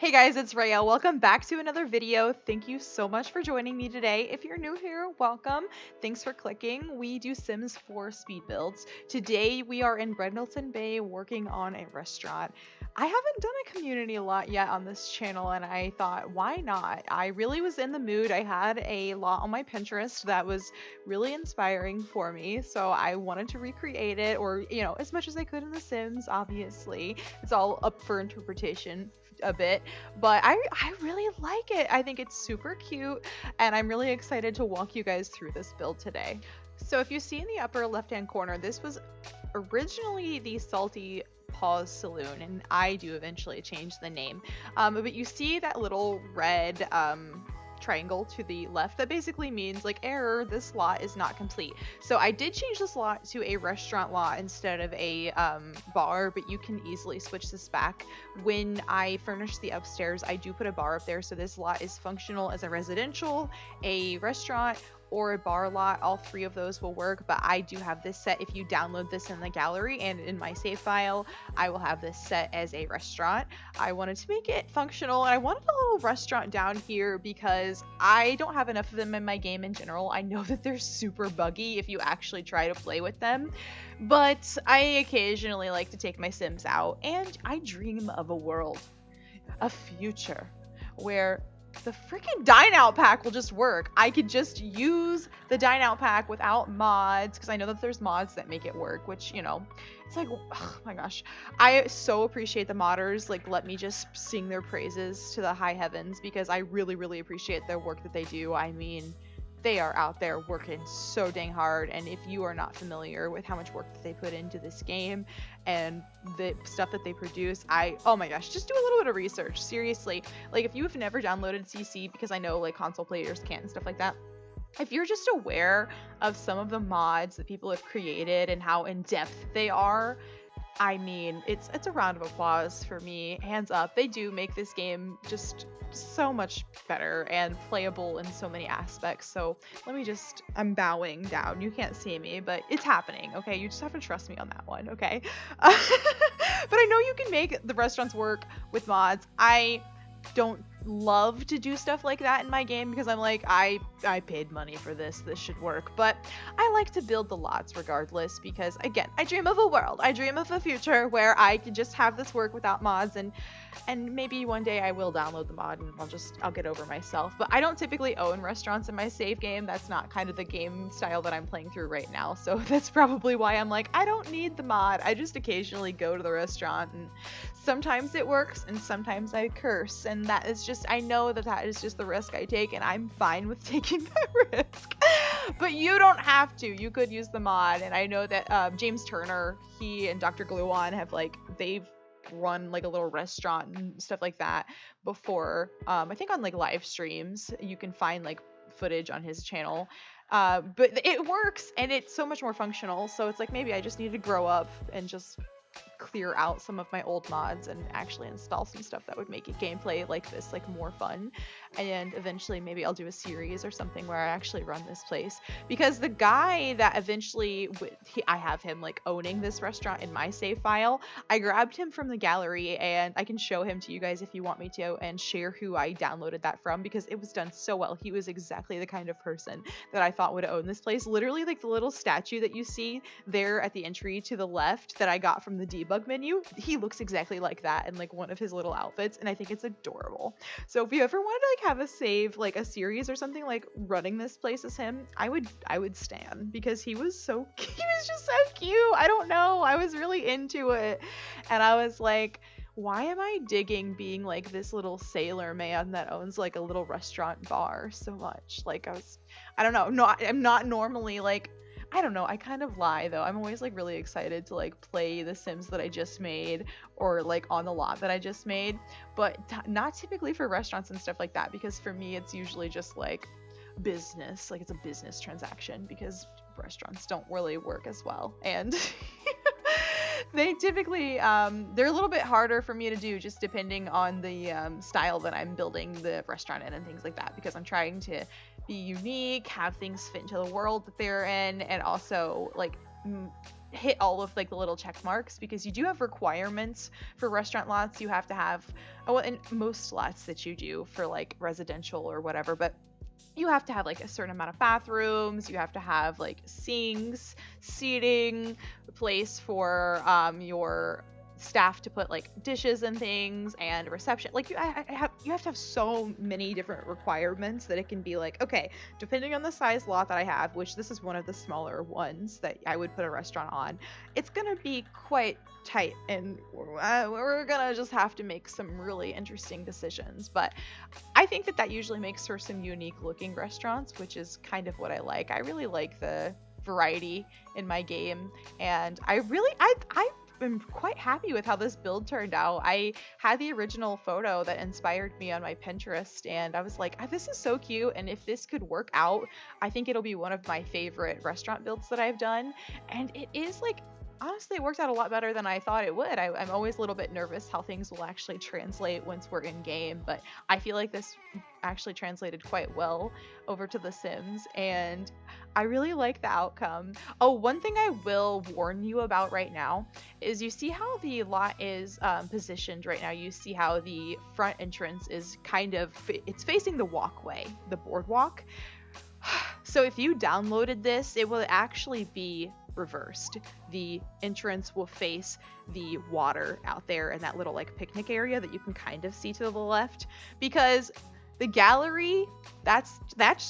Hey guys, it's Raya. Welcome back to another video. Thank you so much for joining me today. If you're new here, welcome. Thanks for clicking. We do Sims 4 speed builds. Today we are in Brendleton Bay working on a restaurant. I haven't done a community a lot yet on this channel and I thought, why not? I really was in the mood. I had a lot on my Pinterest that was really inspiring for me, so I wanted to recreate it or, as much as I could in The Sims, obviously. It's all up for interpretation a bit, but I really like it. I think it's super cute and I'm really excited to walk you guys through this build today. So if you see in the upper left hand corner, this was originally the Salty Paws Saloon, and I do eventually change the name. But you see that little red triangle to the left, that basically means like error, this lot is not complete. So I did change this lot to a restaurant lot instead of a bar, but you can easily switch this back. When I furnish the upstairs, I do put a bar up there, so this lot is functional as a residential, a restaurant, or a bar lot. All three of those will work, but I do have this set. If you download this in the gallery and in my save file, I will have this set as a restaurant. I wanted to make it functional, and I wanted a little restaurant down here because I don't have enough of them in my game in general. I know that they're super buggy if you actually try to play with them, but I occasionally like to take my Sims out, and I dream of a world, a future, where the freaking dine out pack will just work. I could just use the dine out pack without mods, because I know that there's mods that make it work, which, it's like, oh my gosh. I so appreciate the modders. Like, let me just sing their praises to the high heavens, because I really, really appreciate their work that they do. I mean, they are out there working so dang hard, and if you are not familiar with how much work that they put into this game and the stuff that they produce, oh my gosh, just do a little bit of research, seriously. Like, if you have never downloaded CC, because I know like console players can't and stuff like that, if you're just aware of some of the mods that people have created and how in-depth they are, I mean, it's a round of applause for me. Hands up. They do make this game just so much better and playable in so many aspects. So I'm bowing down. You can't see me, but it's happening, okay? You just have to trust me on that one, okay? But I know you can make the restaurants work with mods. I don't love to do stuff like that in my game because I'm like, I paid money for this should work, but I like to build the lots regardless, because again, I dream of a world, I dream of a future where I can just have this work without mods, and maybe one day I will download the mod and I'll get over myself. But I don't typically own restaurants in my save game. That's not kind of the game style that I'm playing through right now, so that's probably why I'm like, I don't need the mod. I just occasionally go to the restaurant, and sometimes it works and sometimes I curse, and that is just, I know that is just the risk I take, and I'm fine with taking that risk. But you don't have to. You could use the mod, and I know that James Turner, he and Dr. Gluon they've run like a little restaurant and stuff like that before. I think on like live streams you can find like footage on his channel. But it works, and it's so much more functional, so it's like maybe I just need to grow up and just clear out some of my old mods and actually install some stuff that would make it gameplay like this like more fun. And eventually maybe I'll do a series or something where I actually run this place, because the guy that eventually I have him like owning this restaurant in my save file, I grabbed him from the gallery, and I can show him to you guys if you want me to, and share who I downloaded that from, because it was done so well. He was exactly the kind of person that I thought would own this place. Literally, like the little statue that you see there at the entry to the left that I got from the debug menu, he looks exactly like that in like one of his little outfits, and I think it's adorable. So if you ever wanted to like have a save, like a series or something, like running this place as him, I would stand, because he was just so cute. I don't know, I was really into it, and I was like, why am I digging being like this little sailor man that owns like a little restaurant bar so much? Like I don't know. No, I'm not normally like, I don't know, I kind of lie though. I'm always like really excited to like play the Sims that I just made, or like on the lot that I just made, but not typically for restaurants and stuff like that, because for me it's usually just like business, like it's a business transaction, because restaurants don't really work as well, and they typically they're a little bit harder for me to do, just depending on the style that I'm building the restaurant in and things like that, because I'm trying to be unique, have things fit into the world that they're in, and also like hit all of like the little check marks, because you do have requirements for restaurant lots. You have to have, oh, and most lots that you do for like residential or whatever, but you have to have like a certain amount of bathrooms, you have to have like sinks, seating, a place for your staff to put like dishes and things, and a reception. Like you have to have so many different requirements that it can be like, okay, depending on the size lot that I have, which this is one of the smaller ones that I would put a restaurant on, it's gonna be quite tight, and we're gonna just have to make some really interesting decisions. But I think that that usually makes for some unique looking restaurants, which is kind of what I like. I really like the variety in my game, and I am quite happy with how this build turned out. I had the original photo that inspired me on my Pinterest, and I was like, "Ah, this is so cute, and if this could work out, I think it'll be one of my favorite restaurant builds that I've done." And it is like, honestly, it worked out a lot better than I thought it would. I'm always a little bit nervous how things will actually translate once we're in game, but I feel like this actually translated quite well over to The Sims, and I really like the outcome. Oh, one thing I will warn you about right now is, you see how the lot is positioned right now. You see how the front entrance is kind of, it's facing the walkway, the boardwalk. So if you downloaded this, it will actually be reversed. The entrance will face the water out there in that little like picnic area that you can kind of see to the left, because the gallery, that's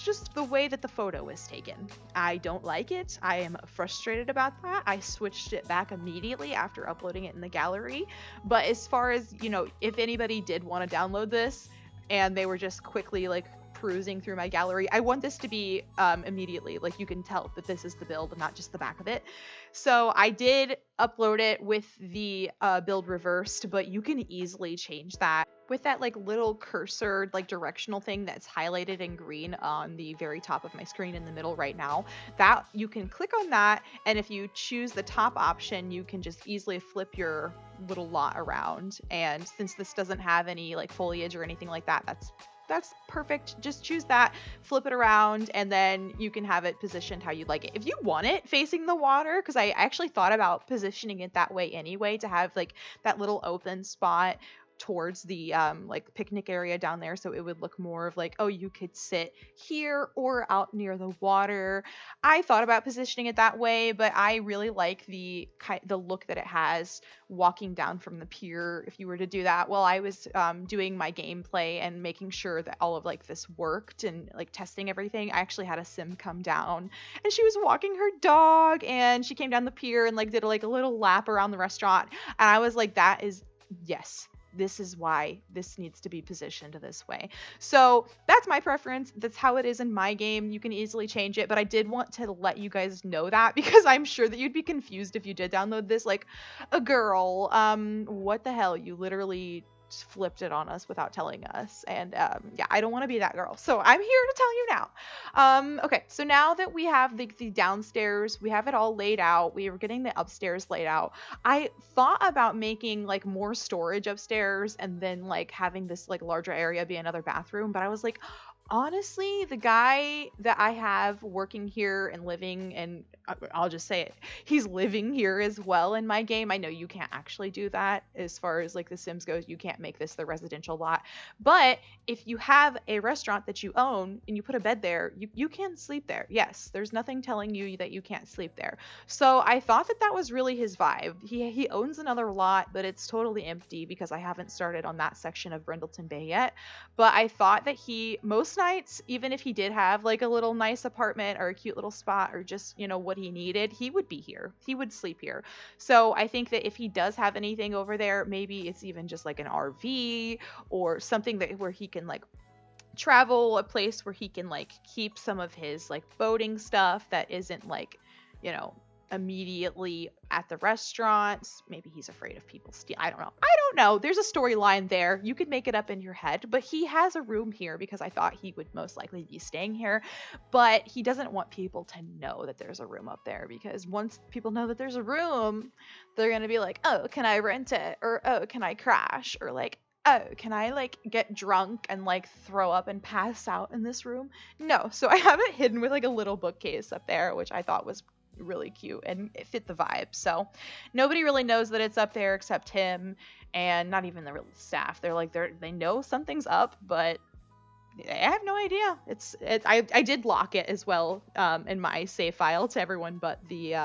just the way that the photo was taken. I don't like it. I am frustrated about that. I switched it back immediately after uploading it in the gallery. But as far as, you know, if anybody did want to download this and they were just quickly like perusing through my gallery, I want this to be immediately, like, you can tell that this is the build and not just the back of it. So I did upload it with the build reversed, but you can easily change that with that like little cursor, like directional thing that's highlighted in green on the very top of my screen in the middle right now. That you can click on that, and if you choose the top option, you can just easily flip your little lot around. And since this doesn't have any like foliage or anything like that, that's perfect. Just choose that, flip it around, and then you can have it positioned how you like it. If you want it facing the water, because I actually thought about positioning it that way anyway, to have like that little open spot towards the like picnic area down there, so it would look more of like, oh, you could sit here or out near the water. I thought about positioning it that way, but I really like the look that it has walking down from the pier. If you were to do that while I was doing my gameplay and making sure that all of like this worked and like testing everything, I actually had a sim come down, and she was walking her dog, and she came down the pier and like did like a little lap around the restaurant, and I was like, that is, yes, this is why this needs to be positioned this way. So that's my preference. That's how it is in my game. You can easily change it, but I did want to let you guys know that, because I'm sure that you'd be confused if you did download this. Like, a girl, what the hell? You literally flipped it on us without telling us. And yeah, I don't want to be that girl. So I'm here to tell you now. Okay, so now that we have the downstairs, we have it all laid out. We were getting the upstairs laid out. I thought about making like more storage upstairs, and then like having this like larger area be another bathroom. But I was like, honestly, the guy that I have working here and living, and I'll just say it, he's living here as well in my game. I know you can't actually do that as far as like The Sims goes. You can't make this the residential lot. But if you have a restaurant that you own and you put a bed there, you can sleep there. Yes, there's nothing telling you that you can't sleep there. So I thought that that was really his vibe. He owns another lot, but it's totally empty because I haven't started on that section of Brindleton Bay yet. But I thought that he, most nights, even if he did have like a little nice apartment or a cute little spot, or just, you know, what he needed, he would be here. He would sleep here. So I think that if he does have anything over there, maybe it's even just like an RV or something that where he can like travel, a place where he can like keep some of his like boating stuff that isn't like, you know, immediately at the restaurants. Maybe he's afraid of people steal. I don't know. There's a storyline there. You could make it up in your head, but he has a room here because I thought he would most likely be staying here. But he doesn't want people to know that there's a room up there, because once people know that there's a room, they're going to be like, oh, can I rent it? Or, oh, can I crash? Or like, oh, can I like get drunk and like throw up and pass out in this room? No. So I have it hidden with like a little bookcase up there, which I thought was really cute and it fit the vibe. So nobody really knows that it's up there except him, and not even the real staff. They're like they know something's up, but I have no idea. I did lock it as well in my save file to everyone but the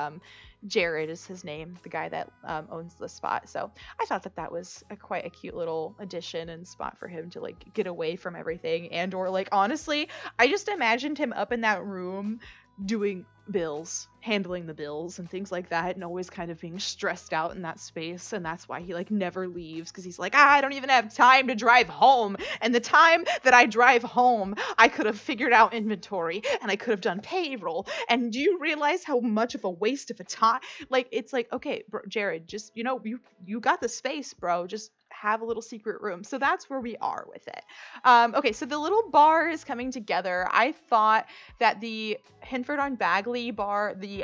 Jared is his name, the guy that owns the spot. So I thought that that was quite a cute little addition and spot for him to like get away from everything, and or like honestly, I just imagined him up in that room doing bills, handling the bills and things like that, and always kind of being stressed out in that space. And that's why he like never leaves, because he's like, I don't even have time to drive home, and the time that I drive home I could have figured out inventory and I could have done payroll. And do you realize how much of a waste of a time? Like, it's like, okay, bro, Jared, just, you got the space, bro, just have a little secret room. So that's where we are with it. Okay, so the little bar is coming together. I thought that the Hinford on Bagley bar, the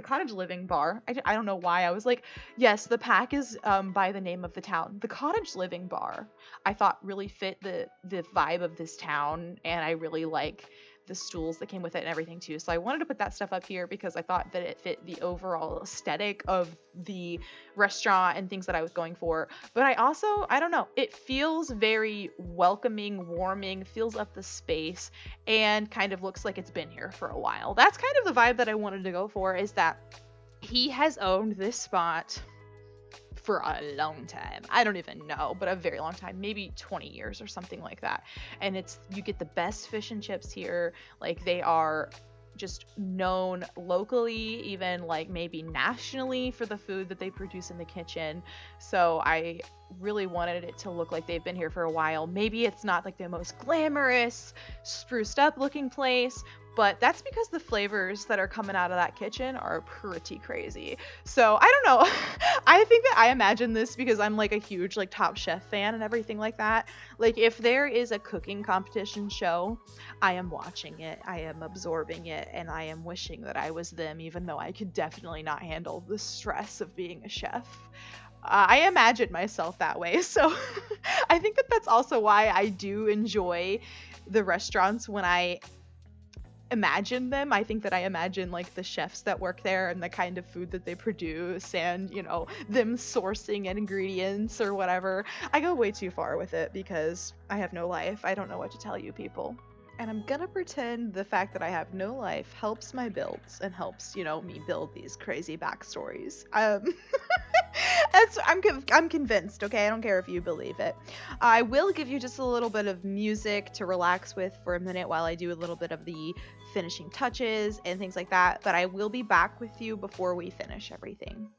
Cottage Living bar, I don't know why I was like, yes, the pack is by the name of the town. The Cottage Living bar, I thought really fit the vibe of this town, and I really like the stools that came with it and everything too. So I wanted to put that stuff up here because I thought that it fit the overall aesthetic of the restaurant and things that I was going for. But I don't know, it feels very welcoming, warming, fills up the space, and kind of looks like it's been here for a while. That's kind of the vibe that I wanted to go for, is that he has owned this spot for a long time. I don't even know, but a very long time, maybe 20 years or something like that. And you get the best fish and chips here. Like, they are just known locally, even like maybe nationally, for the food that they produce in the kitchen. So I really wanted it to look like they've been here for a while. Maybe it's not like the most glamorous, spruced up looking place, but that's because the flavors that are coming out of that kitchen are pretty crazy. So I don't know. I think that I imagine this because I'm like a huge like Top Chef fan and everything like that. Like, if there is a cooking competition show, I am watching it, I am absorbing it, and I am wishing that I was them, even though I could definitely not handle the stress of being a chef. I imagine myself that way. So I think that that's also why I do enjoy the restaurants when I imagine them. I think that I imagine like the chefs that work there and the kind of food that they produce, and them sourcing ingredients or whatever. I go way too far with it because I have no life. I don't know what to tell you people. And I'm gonna pretend the fact that I have no life helps my builds and helps, me build these crazy backstories. I'm convinced, okay? I don't care if you believe it. I will give you just a little bit of music to relax with for a minute while I do a little bit of the finishing touches and things like that, but I will be back with you before we finish everything.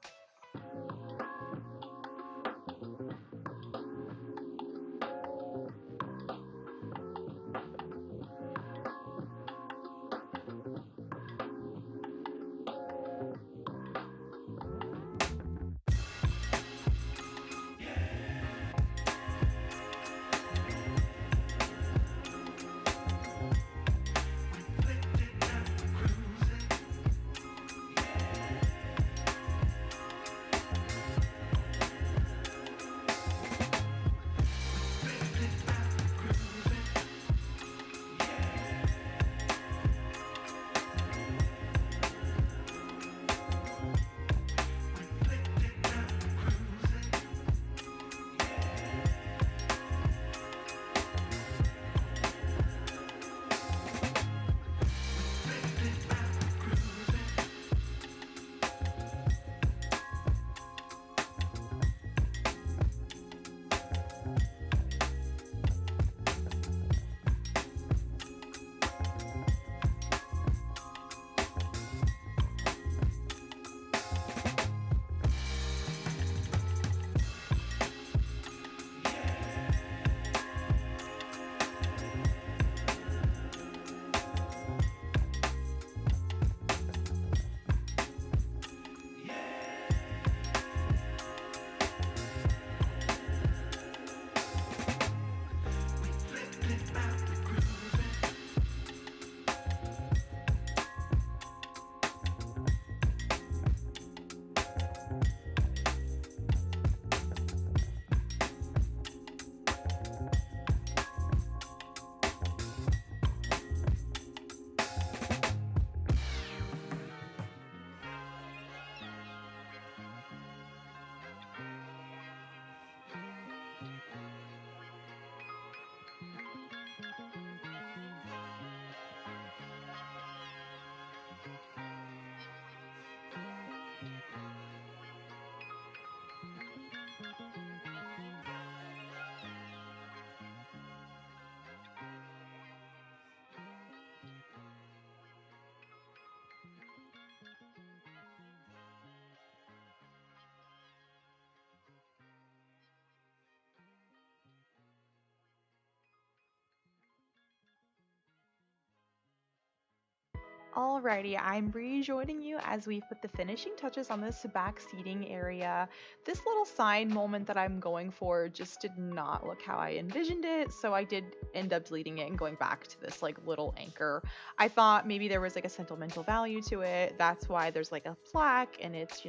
Alrighty, I'm rejoining you as we put the finishing touches on this back seating area. This little sign moment that I'm going for just did not look how I envisioned it, so I did end up deleting it and going back to this like little anchor. I thought maybe there was like a sentimental value to it. That's why there's like a plaque and it's,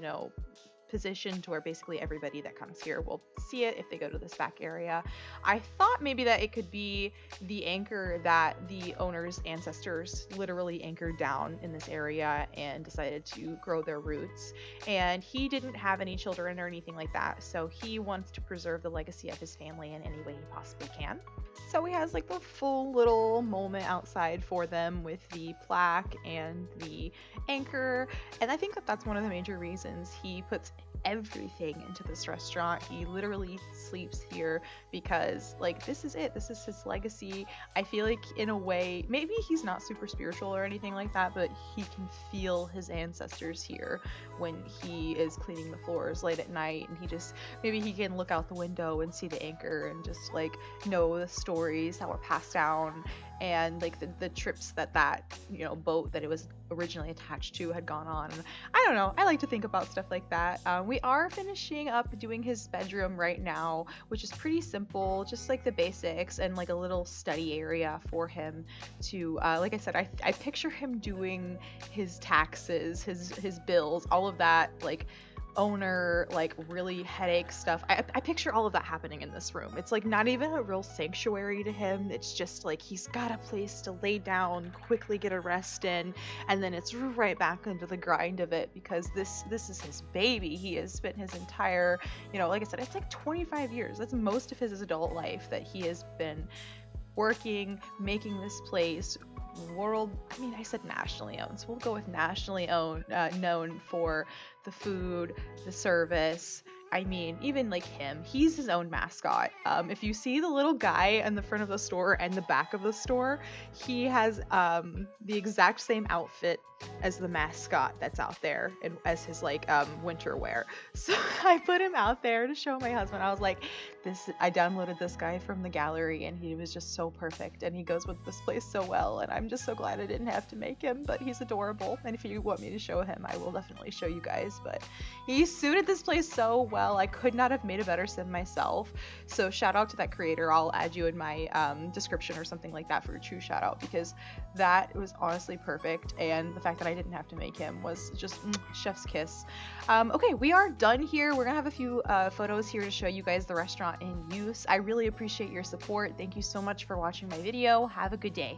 positioned to where basically everybody that comes here will see it if they go to this back area. I thought maybe that it could be the anchor that the owner's ancestors literally anchored down in this area and decided to grow their roots. And he didn't have any children or anything like that, so he wants to preserve the legacy of his family in any way he possibly can. So he has like the full little moment outside for them with the plaque and the anchor. And I think that that's one of the major reasons he puts everything into this restaurant. He literally sleeps here because like this is it. This is his legacy. I feel like in a way, maybe he's not super spiritual or anything like that, but he can feel his ancestors here when he is cleaning the floors late at night, and maybe he can look out the window and see the anchor and just like know the stories that were passed down and like the trips that boat that it was originally attached to had gone on. I don't know, I like to think about stuff like that. We are finishing up doing his bedroom right now, which is pretty simple, just like the basics and like a little study area for him to like I said, I picture him doing his taxes, his bills, all of that like owner like really headache stuff. I picture all of that happening in this room. It's like not even a real sanctuary to him. It's just like he's got a place to lay down, quickly get a rest in, and then it's right back into the grind of it because this is his baby. He has spent his entire, like I said, it's like 25 years. That's most of his adult life that he has been working, making this place I said nationally owned, so we'll go with nationally owned, known for the food, the service. I mean, even like him, he's his own mascot. If you see the little guy in the front of the store and the back of the store, he has the exact same outfit as the mascot that's out there and as his like winter wear. So I put him out there to show my husband. I was like, I downloaded this guy from the gallery and he was just so perfect and he goes with this place so well, and I'm just so glad I didn't have to make him, but he's adorable. And if you want me to show him, I will definitely show you guys. But he suited this place so well. I could not have made a better sim myself. So shout out to that creator. I'll add you in my description or something like that for a true shout out, because that was honestly perfect. And the fact that I didn't have to make him was just chef's kiss. Okay, we are done here. We're gonna have a few photos here to show you guys the restaurant in use. I really appreciate your support. Thank you so much for watching my video. Have a good day.